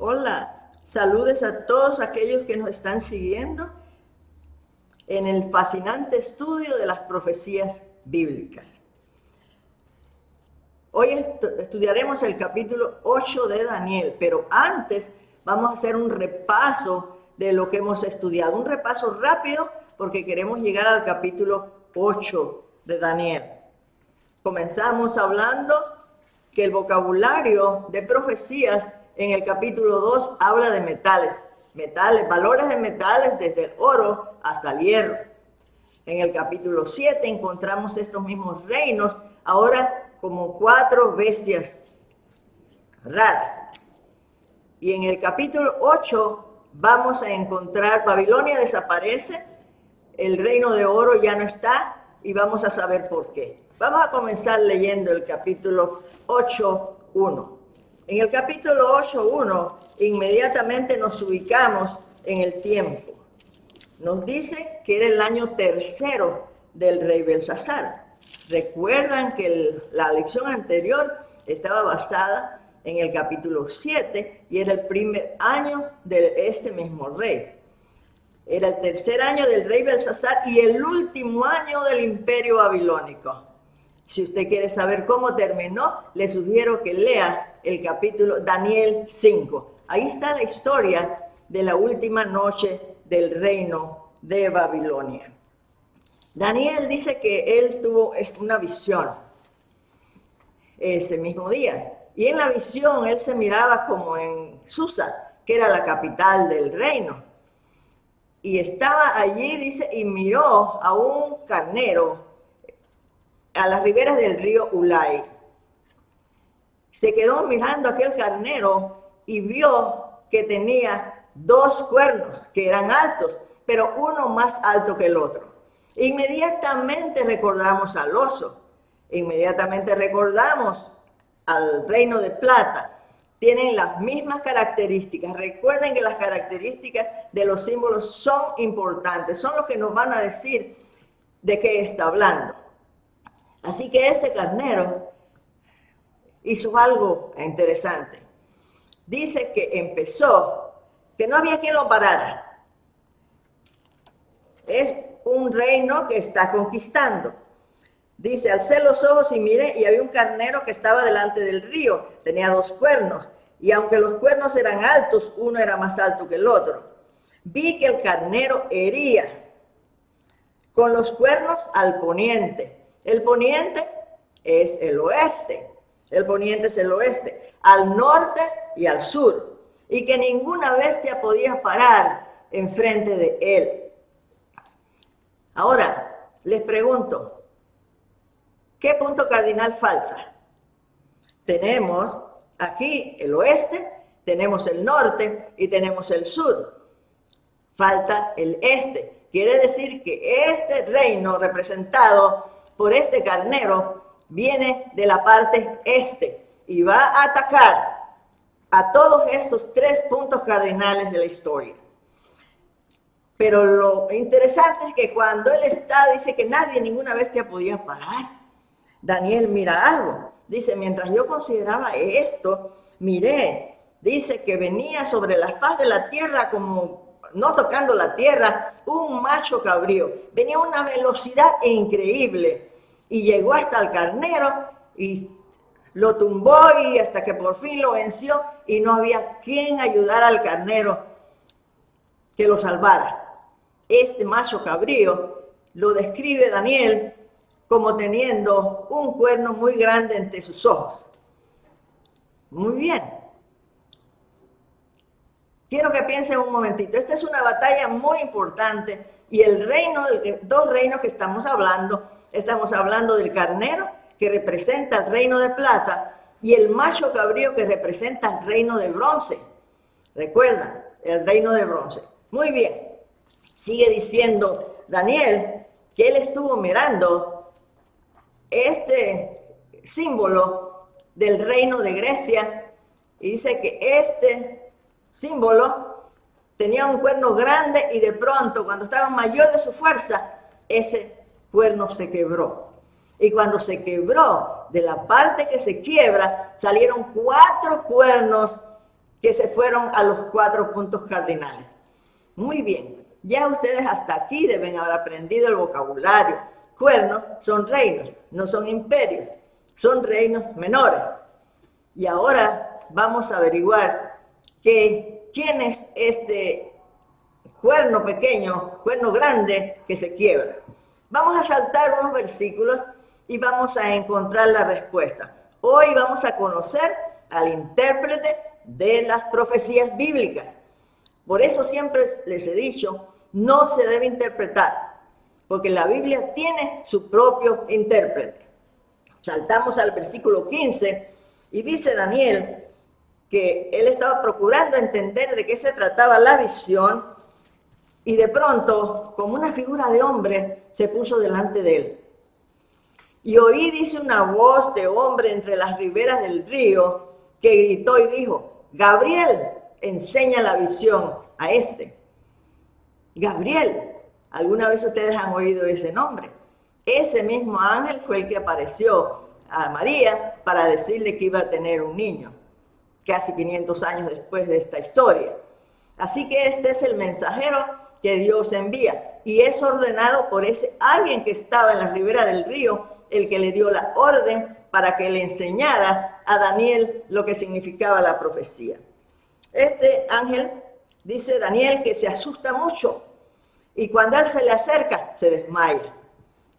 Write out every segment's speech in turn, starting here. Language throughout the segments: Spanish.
Hola, saludes a todos aquellos que nos están siguiendo en el fascinante estudio de las profecías bíblicas. Hoy estudiaremos el capítulo 8 de Daniel, pero antes vamos a hacer un repaso de lo que hemos estudiado. Un repaso rápido porque queremos llegar al capítulo 8 de Daniel. Comenzamos hablando que el vocabulario de profecías en el capítulo 2 habla de metales, valores de metales desde el oro hasta el hierro. En el capítulo 7 encontramos estos mismos reinos, ahora como 4 bestias raras. Y en el capítulo 8 vamos a encontrar Babilonia desaparece, el reino de oro ya no está y vamos a saber por qué. Vamos a comenzar leyendo el capítulo 8:1. En el capítulo 8:1 inmediatamente nos ubicamos en el tiempo. Nos dice que era el año tercero del rey Belsasar. Recuerdan que la lección anterior estaba basada en el capítulo 7 y era el primer año de este mismo rey. Era el tercer año del rey Belsasar y el último año del imperio babilónico. Si usted quiere saber cómo terminó, le sugiero que lea el capítulo Daniel 5. Ahí está la historia de la última noche del reino de Babilonia. Daniel dice que él tuvo una visión ese mismo día. Y en la visión él se miraba como en Susa, que era la capital del reino. Y estaba allí, dice, y miró a un carnero a las riberas del río Ulai. Se quedó mirando aquel carnero y vio que tenía 2 cuernos que eran altos, pero uno más alto que el otro. Inmediatamente recordamos al oso, inmediatamente recordamos al reino de plata. Tienen las mismas características. Recuerden que las características de los símbolos son importantes, son los que nos van a decir de qué está hablando. Así que este carnero hizo algo interesante. Dice que empezó, que no había quien lo parara. Es un reino que está conquistando. Dice, alcé los ojos y miré, y había un carnero que estaba delante del río. Tenía 2 cuernos, y aunque los cuernos eran altos, uno era más alto que el otro. Vi que el carnero hería con los cuernos al poniente. El poniente es el oeste. El poniente es el oeste. Al norte y al sur. Y que ninguna bestia podía parar enfrente de él. Ahora, les pregunto, ¿qué punto cardinal falta? Tenemos aquí el oeste, tenemos el norte y tenemos el sur. Falta el este. Quiere decir que este reino representado por este carnero viene de la parte este y va a atacar a todos estos 3 puntos cardinales de la historia. Pero lo interesante es que cuando él está, dice que nadie, ninguna bestia podía parar. Daniel mira algo. Dice, mientras yo consideraba esto, miré, dice que venía sobre la faz de la tierra como no tocando la tierra, un macho cabrío. Venía a una velocidad increíble y llegó hasta el carnero y lo tumbó y hasta que por fin lo venció y no había quien ayudara al carnero que lo salvara. Este macho cabrío lo describe Daniel como teniendo un cuerno muy grande entre sus ojos. Muy bien. Quiero que piensen un momentito. Esta es una batalla muy importante y el reino, 2 reinos que estamos hablando del carnero que representa el reino de plata y el macho cabrío que representa el reino de bronce. ¿Recuerdan? El reino de bronce. Muy bien. Sigue diciendo Daniel que él estuvo mirando este símbolo del reino de Grecia y dice que este símbolo tenía un cuerno grande y de pronto, cuando estaba mayor de su fuerza, ese cuerno se quebró. Y cuando se quebró, de la parte que se quiebra, salieron 4 cuernos que se fueron a los 4 puntos cardinales. Muy bien, ya ustedes hasta aquí deben haber aprendido el vocabulario. Cuernos son reinos, no son imperios, son reinos menores. Y ahora vamos a averiguar quién es este cuerno pequeño, cuerno grande que se quiebra. Vamos a saltar unos versículos y vamos a encontrar la respuesta. Hoy vamos a conocer al intérprete de las profecías bíblicas. Por eso siempre les he dicho, no se debe interpretar, porque la Biblia tiene su propio intérprete. Saltamos al versículo 15 y dice Daniel que él estaba procurando entender de qué se trataba la visión y de pronto, como una figura de hombre, se puso delante de él. Y oí, dice, una voz de hombre entre las riberas del río que gritó y dijo: Gabriel, enseña la visión a este. Gabriel, ¿alguna vez ustedes han oído ese nombre? Ese mismo ángel fue el que apareció a María para decirle que iba a tener un niño, casi 500 años después de esta historia. Así que este es el mensajero que Dios envía y es ordenado por ese alguien que estaba en la ribera del río, el que le dio la orden para que le enseñara a Daniel lo que significaba la profecía. Este ángel, dice Daniel, que se asusta mucho y cuando él se le acerca se desmaya,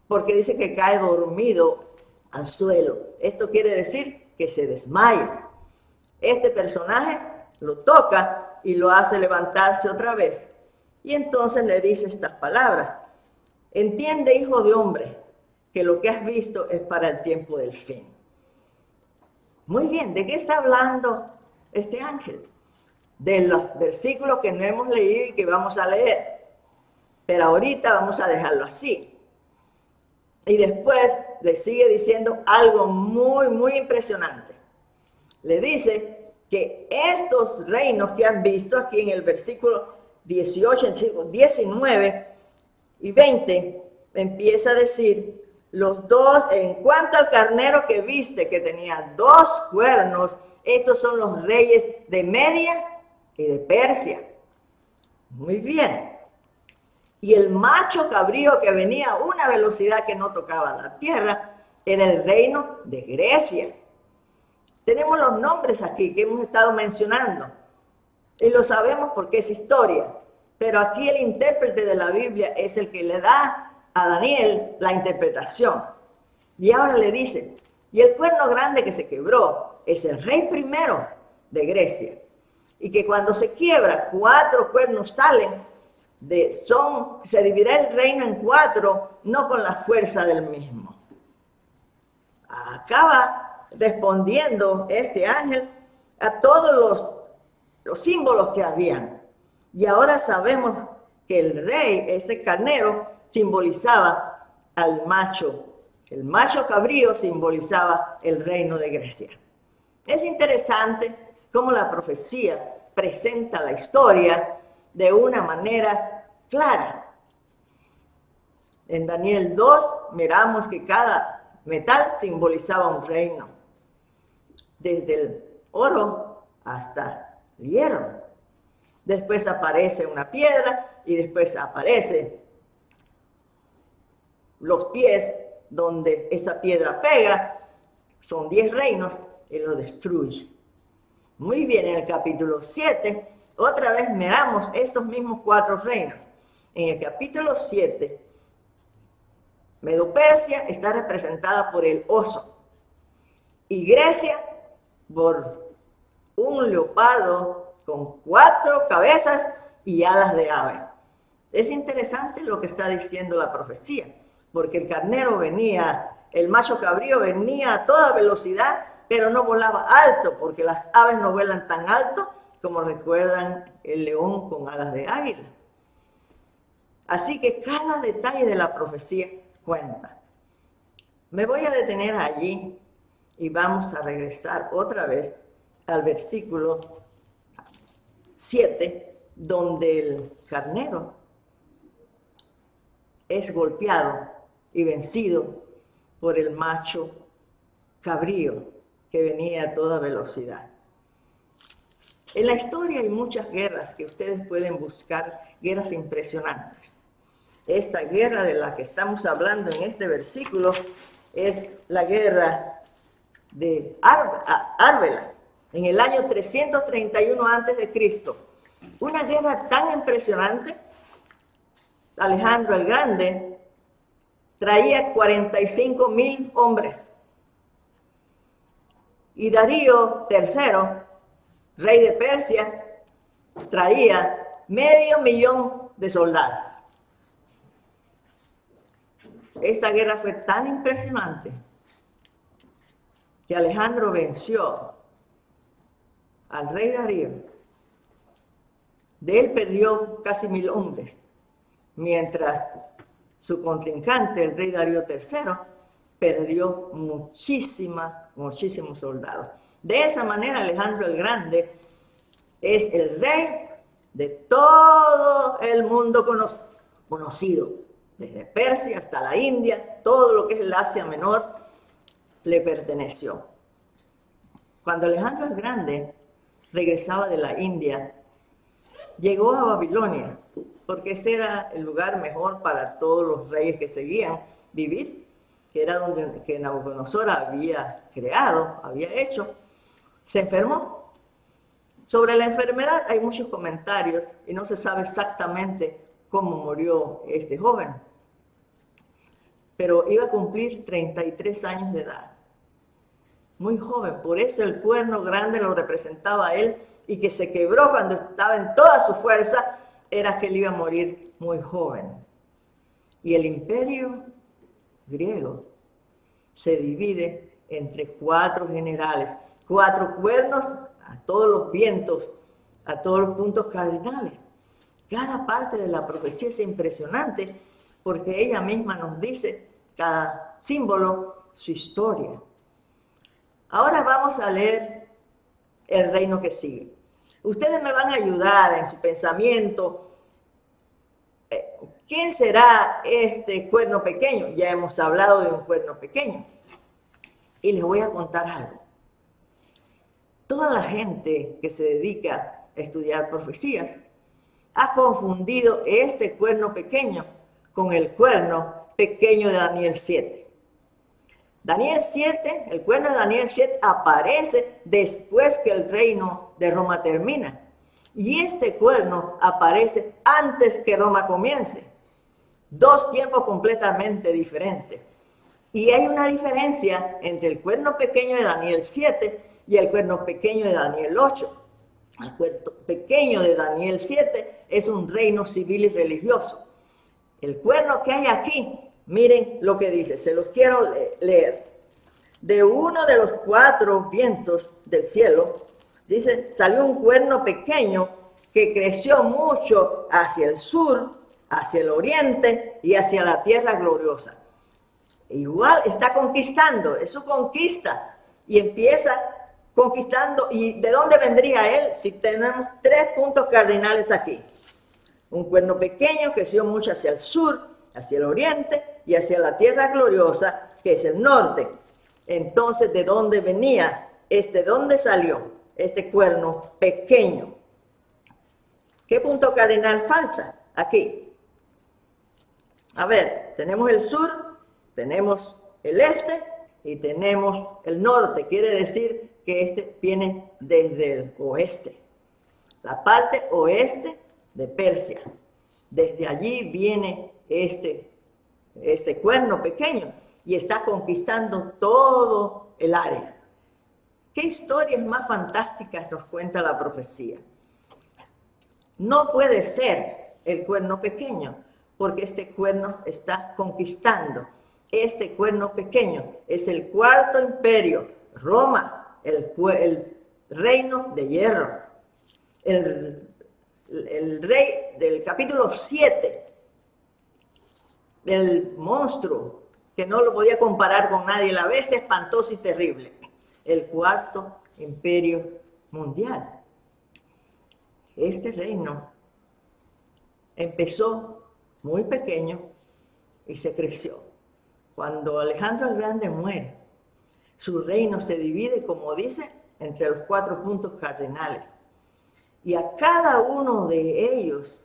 porque dice que cae dormido al suelo. Esto quiere decir que se desmaya. Este personaje lo toca y lo hace levantarse otra vez. Y entonces le dice estas palabras: entiende, hijo de hombre, que lo que has visto es para el tiempo del fin. Muy bien, ¿de qué está hablando este ángel? De los versículos que no hemos leído y que vamos a leer. Pero ahorita vamos a dejarlo así. Y después le sigue diciendo algo muy impresionante. Le dice que estos reinos que han visto aquí en el versículo 18, 19 y 20, empieza a decir: los dos, en cuanto al carnero que viste, que tenía 2 cuernos, estos son los reyes de Media y de Persia. Muy bien. Y el macho cabrío que venía a una velocidad que no tocaba la tierra, era el reino de Grecia. Tenemos los nombres aquí que hemos estado mencionando. Y lo sabemos porque es historia. Pero aquí el intérprete de la Biblia es el que le da a Daniel la interpretación. Y ahora le dice: y el cuerno grande que se quebró es el rey primero de Grecia. Y que cuando se quiebra, 4 cuernos salen, se dividirá el reino en 4, no con la fuerza del mismo. Acaba respondiendo este ángel a todos los símbolos que habían. Y ahora sabemos que el rey, ese carnero, simbolizaba al macho. El macho cabrío simbolizaba el reino de Grecia. Es interesante cómo la profecía presenta la historia de una manera clara. En Daniel 2 miramos que cada metal simbolizaba un reino, desde el oro hasta el hierro. Después aparece una piedra y después aparecen los pies donde esa piedra pega. Son 10 reinos y lo destruye. Muy bien, en el capítulo 7, otra vez miramos estos mismos 4 reinos. En el capítulo 7, Medo-Persia está representada por el oso y Grecia por un leopardo con 4 cabezas y alas de ave. Es interesante lo que está diciendo la profecía, porque el carnero venía, el macho cabrío venía a toda velocidad, pero no volaba alto, porque las aves no vuelan tan alto como recuerdan el león con alas de águila. Así que cada detalle de la profecía cuenta. Me voy a detener allí y vamos a regresar otra vez al versículo 7, donde el carnero es golpeado y vencido por el macho cabrío que venía a toda velocidad. En la historia hay muchas guerras que ustedes pueden buscar, guerras impresionantes. Esta guerra de la que estamos hablando en este versículo es la guerra de Arbela, en el año 331 a.C. Una guerra tan impresionante. Alejandro el Grande traía 45,000 hombres. Y Darío III, rey de Persia, traía 500,000 de soldados. Esta guerra fue tan impresionante que Alejandro venció al rey Darío. De él perdió casi 1,000 hombres, mientras su contrincante, el rey Darío III, perdió muchísimos soldados. De esa manera, Alejandro el Grande es el rey de todo el mundo conocido, desde Persia hasta la India, todo lo que es el Asia Menor le perteneció. Cuando Alejandro el Grande regresaba de la India, llegó a Babilonia, porque ese era el lugar mejor para todos los reyes que seguían vivir, que era donde que Nabucodonosor había creado, había hecho. Se enfermó. Sobre la enfermedad hay muchos comentarios y no se sabe exactamente cómo murió este joven. Pero iba a cumplir 33 años de edad. Muy joven, por eso el cuerno grande lo representaba a él, y que se quebró cuando estaba en toda su fuerza, era que él iba a morir muy joven. Y el imperio griego se divide entre 4 generales, 4 cuernos a todos los vientos, a todos los puntos cardinales. Cada parte de la profecía es impresionante porque ella misma nos dice, cada símbolo, su historia. Ahora vamos a leer el reino que sigue. Ustedes me van a ayudar en su pensamiento. ¿Quién será este cuerno pequeño? Ya hemos hablado de un cuerno pequeño. Y les voy a contar algo. Toda la gente que se dedica a estudiar profecías ha confundido este cuerno pequeño con el cuerno pequeño de Daniel 7. Daniel 7, el cuerno de Daniel 7 aparece después que el reino de Roma termina. Y este cuerno aparece antes que Roma comience. 2 tiempos completamente diferentes. Y hay una diferencia entre el cuerno pequeño de Daniel 7 y el cuerno pequeño de Daniel 8. El cuerno pequeño de Daniel 7 es un reino civil y religioso. El cuerno que hay aquí, miren lo que dice, se los quiero leer. De uno de los 4 vientos del cielo, dice, salió un cuerno pequeño que creció mucho hacia el sur, hacia el oriente y hacia la tierra gloriosa. Igual está conquistando, es su conquista, y empieza conquistando. ¿Y de dónde vendría él? Si tenemos 3 puntos cardinales aquí. Un cuerno pequeño que creció mucho hacia el sur, hacia el oriente y hacia la tierra gloriosa, que es el norte. Entonces, ¿de dónde venía? ¿De dónde salió este cuerno pequeño? ¿Qué punto cardinal falta? Aquí. A ver, tenemos el sur, tenemos el este y tenemos el norte. Quiere decir que este viene desde el oeste. La parte oeste de Persia. Desde allí viene este cuerno pequeño y está conquistando todo el área. ¿Qué historias más fantásticas nos cuenta la profecía? No puede ser el cuerno pequeño, porque este cuerno está conquistando. Este cuerno pequeño es el 4º imperio, Roma, el reino de hierro. El rey del capítulo 7, el monstruo, que no lo podía comparar con nadie, la bestia espantosa y terrible, el 4º imperio mundial. Este reino empezó muy pequeño y se creció. Cuando Alejandro el Grande muere, su reino se divide, como dice, entre los 4 puntos cardinales. y a cada uno de ellos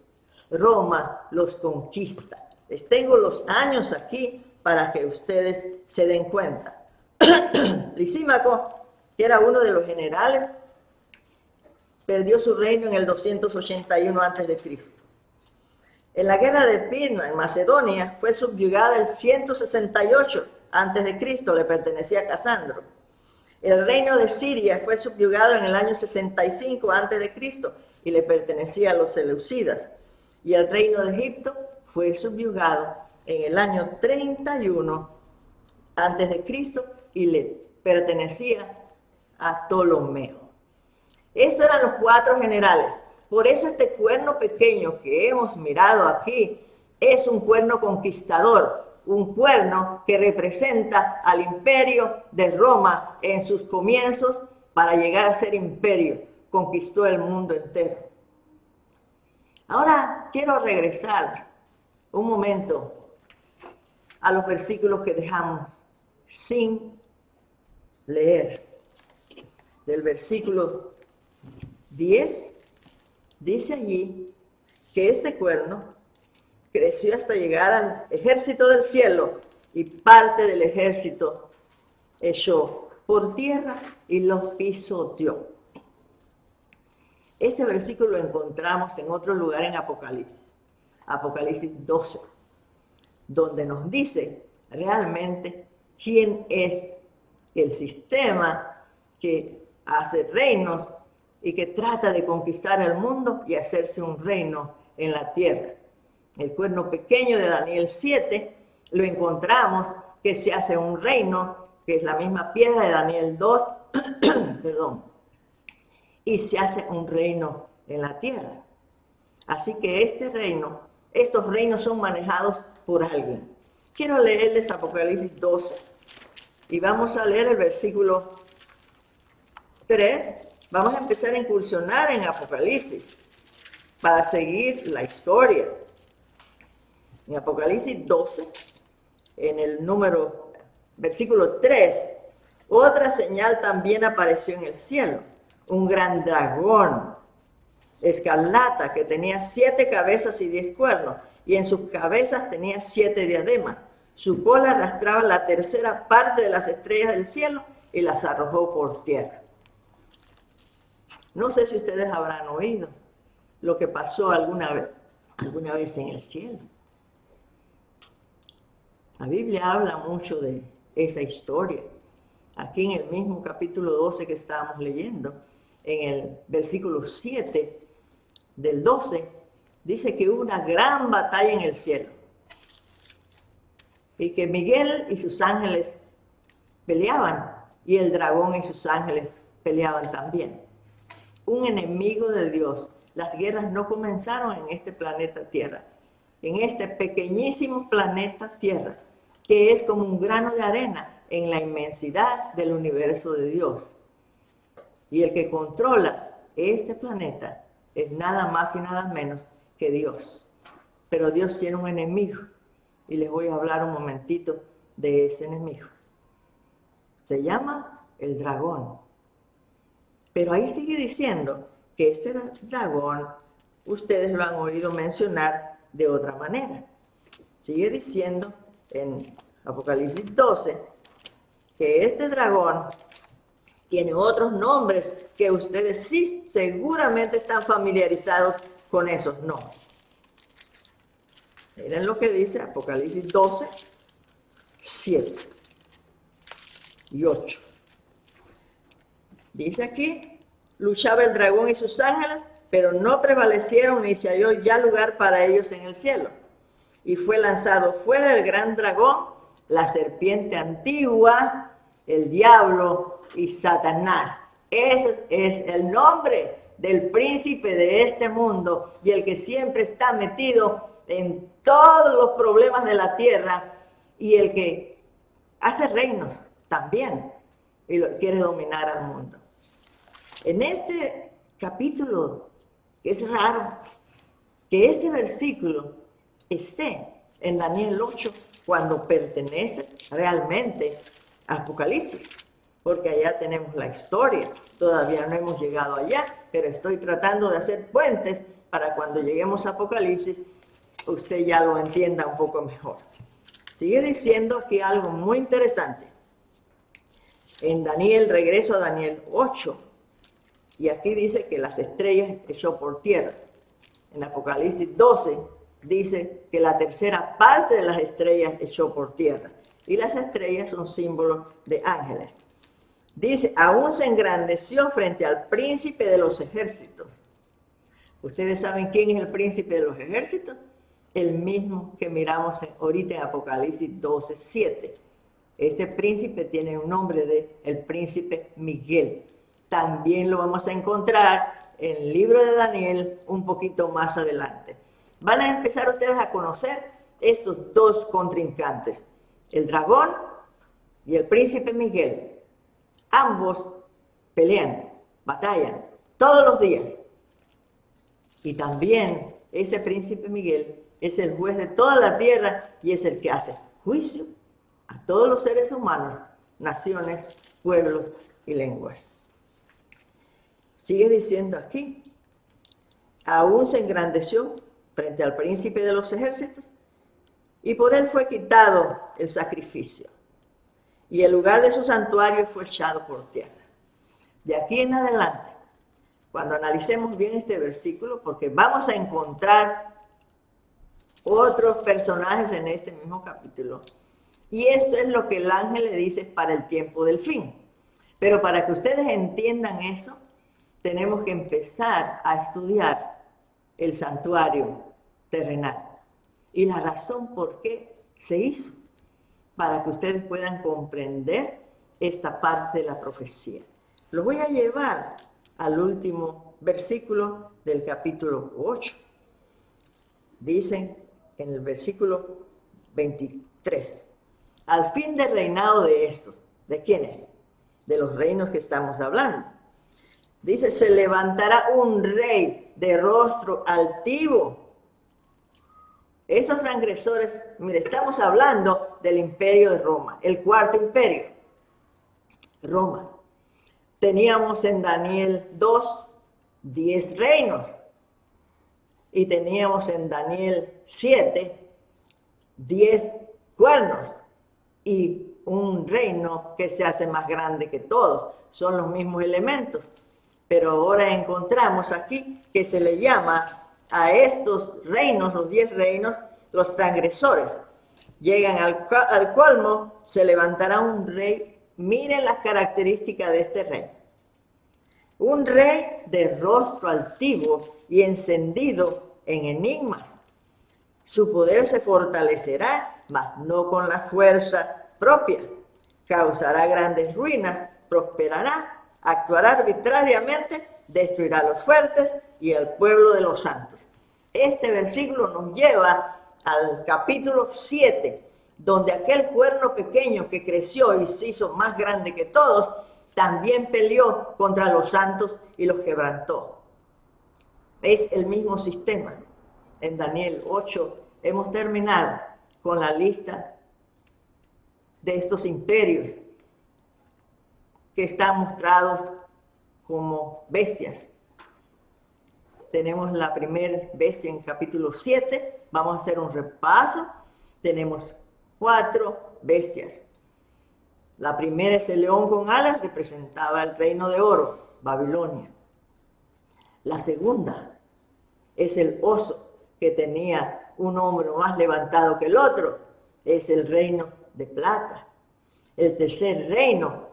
Roma los conquista. Les tengo los años aquí para que ustedes se den cuenta. Lisímaco, que era uno de los generales, perdió su reino en el 281 a.C. En la guerra de Pirna, en Macedonia, fue subyugada el 168 a.C., le pertenecía a Casandro. El reino de Siria fue subyugado en el año 65 a.C. y le pertenecía a los seleucidas. Y el reino de Egipto fue subyugado en el año 31 a.C. y le pertenecía a Ptolomeo. Estos eran los 4 generales. Por eso este cuerno pequeño que hemos mirado aquí es un cuerno conquistador, un cuerno que representa al imperio de Roma en sus comienzos para llegar a ser imperio. Conquistó el mundo entero. Ahora quiero regresar un momento a los versículos que dejamos sin leer. Del versículo 10 dice allí que este cuerno creció hasta llegar al ejército del cielo y parte del ejército echó por tierra y los pisoteó. Este versículo lo encontramos en otro lugar en Apocalipsis, Apocalipsis 12, donde nos dice realmente quién es el sistema que hace reinos y que trata de conquistar el mundo y hacerse un reino en la tierra. El cuerno pequeño de Daniel 7 lo encontramos que se hace un reino, que es la misma piedra de Daniel 2, perdón, y se hace un reino en la tierra. Así que estos reinos son manejados por alguien. Quiero leerles Apocalipsis 12 y vamos a leer el versículo 3. Vamos a empezar a incursionar en Apocalipsis para seguir la historia. En Apocalipsis 12, en el versículo 3, otra señal también apareció en el cielo, un gran dragón escarlata que tenía 7 cabezas y 10 cuernos, y en sus cabezas tenía 7 diademas. Su cola arrastraba la tercera parte de las estrellas del cielo y las arrojó por tierra. No sé si ustedes habrán oído lo que pasó alguna vez en el cielo. La Biblia habla mucho de esa historia. Aquí en el mismo capítulo 12 que estábamos leyendo, en el versículo 7 del 12, dice que hubo una gran batalla en el cielo y que Miguel y sus ángeles peleaban y el dragón y sus ángeles peleaban también. Un enemigo de Dios. Las guerras no comenzaron en este planeta Tierra, en este pequeñísimo planeta Tierra, que es como un grano de arena en la inmensidad del universo de Dios. Y el que controla este planeta es nada más y nada menos que Dios. Pero Dios tiene un enemigo y les voy a hablar un momentito de ese enemigo. Se llama el dragón. Pero ahí sigue diciendo que este dragón, ustedes lo han oído mencionar de otra manera. Sigue diciendo en Apocalipsis 12 que este dragón tiene otros nombres que ustedes sí seguramente están familiarizados con esos nombres. Miren lo que dice Apocalipsis 12, 7 y 8. Dice aquí, luchaba el dragón y sus ángeles, pero no prevalecieron ni se halló ya lugar para ellos en el cielo. Y fue lanzado fuera el gran dragón, la serpiente antigua, el diablo y Satanás. Ese es el nombre del príncipe de este mundo y el que siempre está metido en todos los problemas de la tierra y el que hace reinos también y quiere dominar al mundo. En este capítulo es raro que este versículo esté en Daniel 8 cuando pertenece realmente a Apocalipsis. porque allá tenemos la historia. Todavía no hemos llegado allá, pero estoy tratando de hacer puentes para cuando lleguemos a Apocalipsis, usted ya lo entienda un poco mejor. Sigue diciendo aquí algo muy interesante. En Daniel, regreso a Daniel 8, y aquí dice que las estrellas echó por tierra. En Apocalipsis 12 dice que la tercera parte de las estrellas echó por tierra. Y las estrellas son símbolos de ángeles. Dice, aún se engrandeció frente al príncipe de los ejércitos. ¿Ustedes saben quién es el príncipe de los ejércitos? El mismo que miramos ahorita en Apocalipsis 12, 7. Este príncipe tiene un nombre de el príncipe Miguel. También lo vamos a encontrar en el libro de Daniel un poquito más adelante. Van a empezar ustedes a conocer estos dos contrincantes, el dragón y el príncipe Miguel. Ambos pelean, batallan todos los días. Y también ese príncipe Miguel es el juez de toda la tierra y es el que hace juicio a todos los seres humanos, naciones, pueblos y lenguas. Sigue diciendo aquí, aún se engrandeció frente al príncipe de los ejércitos y por él fue quitado el sacrificio y el lugar de su santuario fue echado por tierra. De aquí en adelante, cuando analicemos bien este versículo, porque vamos a encontrar otros personajes en este mismo capítulo, y esto es lo que el ángel le dice para el tiempo del fin. Pero para que ustedes entiendan eso, tenemos que empezar a estudiar el santuario terrenal y la razón por qué se hizo, para que ustedes puedan comprender esta parte de la profecía. Lo voy a llevar al último versículo del capítulo 8. Dicen en el versículo 23, al fin del reinado de estos, ¿de quiénes? De los reinos que estamos hablando. Dice, se levantará un rey de rostro altivo. Esos transgresores, mire, estamos hablando del imperio de Roma, el cuarto imperio, Roma. Teníamos en Daniel 2, 10 reinos. Y teníamos en Daniel 7, 10 cuernos. Y un reino que se hace más grande que todos. Son los mismos elementos. Pero ahora encontramos aquí que se le llama a estos reinos, los 10 reinos, los transgresores. Llegan al colmo, se levantará un rey. Miren las características de este rey. Un rey de rostro altivo y encendido en enigmas. Su poder se fortalecerá, mas no con la fuerza propia. Causará grandes ruinas, prosperará, actuará arbitrariamente, destruirá a los fuertes y al pueblo de los santos. Este versículo nos lleva al capítulo 7, donde aquel cuerno pequeño que creció y se hizo más grande que todos, también peleó contra los santos y los quebrantó. Es el mismo sistema. En Daniel 8 hemos terminado con la lista de estos imperios que están mostrados como bestias. Tenemos la primera bestia en capítulo 7. Vamos a hacer un repaso. Tenemos 4 bestias. La primera es el león con alas, representaba el reino de oro, Babilonia. La segunda es el oso, que tenía un hombro más levantado que el otro, es el reino de plata. El tercer reino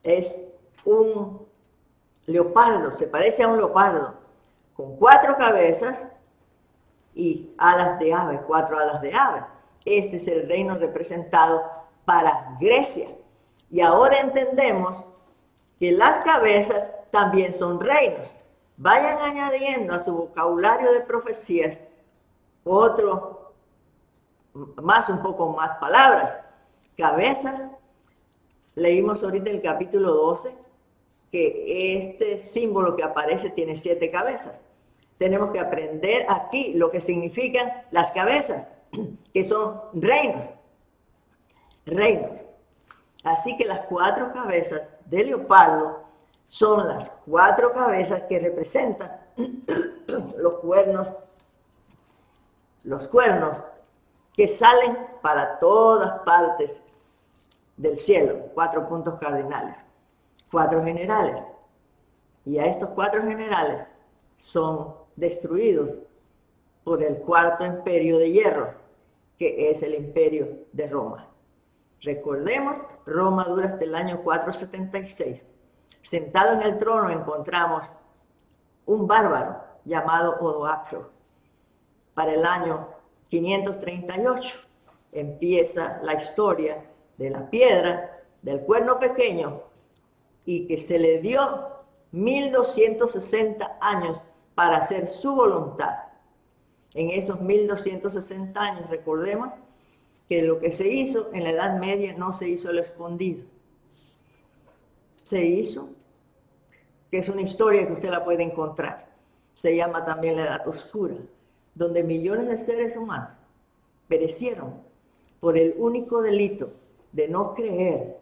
es un leopardo, se parece a un leopardo, con 4 cabezas y alas de ave, 4 alas de ave. Este es el reino representado para Grecia. Y ahora entendemos que las cabezas también son reinos. Vayan añadiendo a su vocabulario de profecías un poco más palabras. Cabezas, leímos ahorita el capítulo 12, que este símbolo que aparece tiene 7 cabezas. Tenemos que aprender aquí lo que significan las cabezas, que son reinos. Reinos. Así que las 4 cabezas de leopardo son las 4 cabezas que representan los cuernos que salen para todas partes del cielo, 4 puntos cardinales, 4 generales. Y a estos 4 generales son destruidos por el 4º imperio de hierro, que es el imperio de Roma. Recordemos, Roma dura hasta el año 476. Sentado en el trono encontramos un bárbaro llamado Odoacro. Para el año 538 empieza la historia de la piedra, del cuerno pequeño, y que se le dio 1260 años para hacer su voluntad. En esos 1260 años, recordemos que lo que se hizo en la Edad Media no se hizo a lo escondido. Se hizo, que es una historia que usted la puede encontrar. Se llama también la Edad Oscura, donde millones de seres humanos perecieron por el único delito de no creer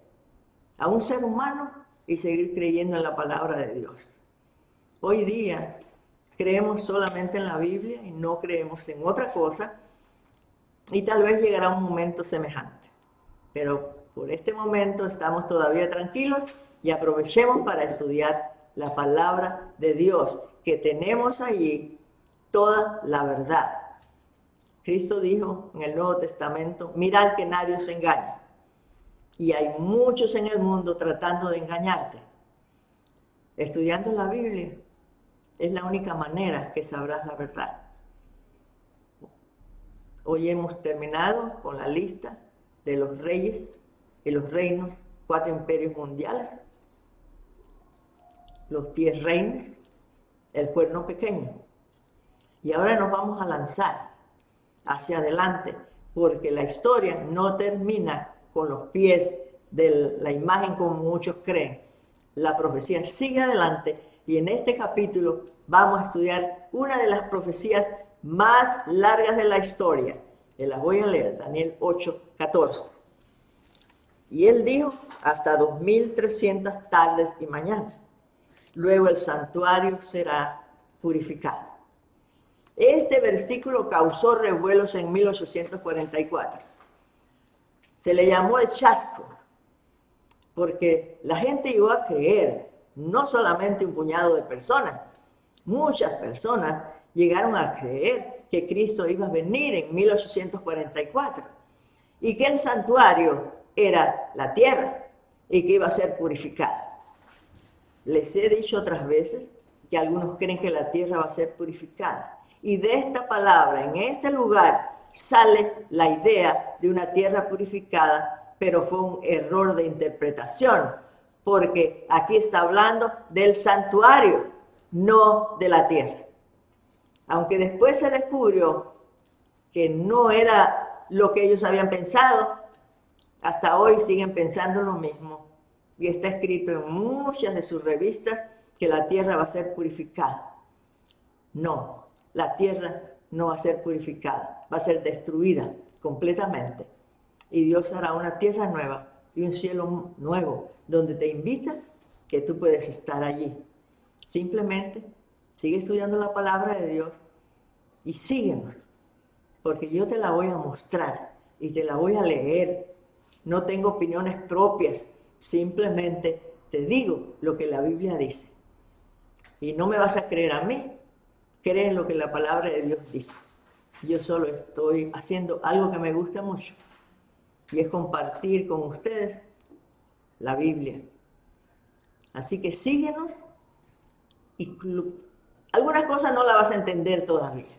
a un ser humano y seguir creyendo en la palabra de Dios. Hoy día creemos solamente en la Biblia y no creemos en otra cosa, y tal vez llegará un momento semejante. Pero por este momento estamos todavía tranquilos y aprovechemos para estudiar la palabra de Dios, que tenemos allí toda la verdad. Cristo dijo en el Nuevo Testamento: mirad que nadie os engañe. Y hay muchos en el mundo tratando de engañarte. Estudiando la Biblia es la única manera que sabrás la verdad. Hoy hemos terminado con la lista de los reyes y los reinos, 4 imperios mundiales, los 10 reinos, el cuerno pequeño. Y ahora nos vamos a lanzar hacia adelante, porque la historia no termina con los pies de la imagen como muchos creen. La profecía sigue adelante, y en este capítulo vamos a estudiar una de las profecías más largas de la historia. Y las voy a leer, Daniel 8:14. Y él dijo: hasta 2300 tardes y mañanas. Luego el santuario será purificado. Este versículo causó revuelos en 1844. Se le llamó el chasco, porque la gente llegó a creer, no solamente un puñado de personas, muchas personas llegaron a creer que Cristo iba a venir en 1844 y que el santuario era la tierra y que iba a ser purificada. Les he dicho otras veces que algunos creen que la tierra va a ser purificada, y de esta palabra, en este lugar, sale la idea de una tierra purificada, pero fue un error de interpretación, porque aquí está hablando del santuario, no de la tierra. Aunque después se descubrió que no era lo que ellos habían pensado, hasta hoy siguen pensando lo mismo. Y está escrito en muchas de sus revistas que la tierra va a ser purificada. No, la tierra no va a ser purificada, va a ser destruida completamente. Y Dios hará una tierra nueva y un cielo nuevo, donde te invita que tú puedes estar allí. Simplemente sigue estudiando la palabra de Dios y síguenos, porque yo te la voy a mostrar y te la voy a leer. No tengo opiniones propias, simplemente te digo lo que la Biblia dice. Y no me vas a creer a mí, cree en lo que la palabra de Dios dice. Yo solo estoy haciendo algo que me gusta mucho, y es compartir con ustedes la Biblia. Así que síguenos, y algunas cosas no las vas a entender todavía.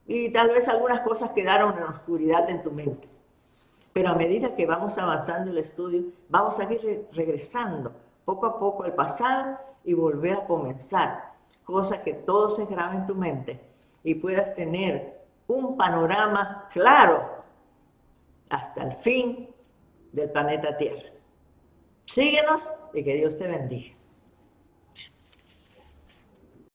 Y tal vez algunas cosas quedaron en oscuridad en tu mente. Pero a medida que vamos avanzando en el estudio, vamos a ir regresando poco a poco al pasado y volver a comenzar. Cosa que todo se grabe en tu mente y puedas tener un panorama claro hasta el fin del planeta Tierra. Síguenos y que Dios te bendiga.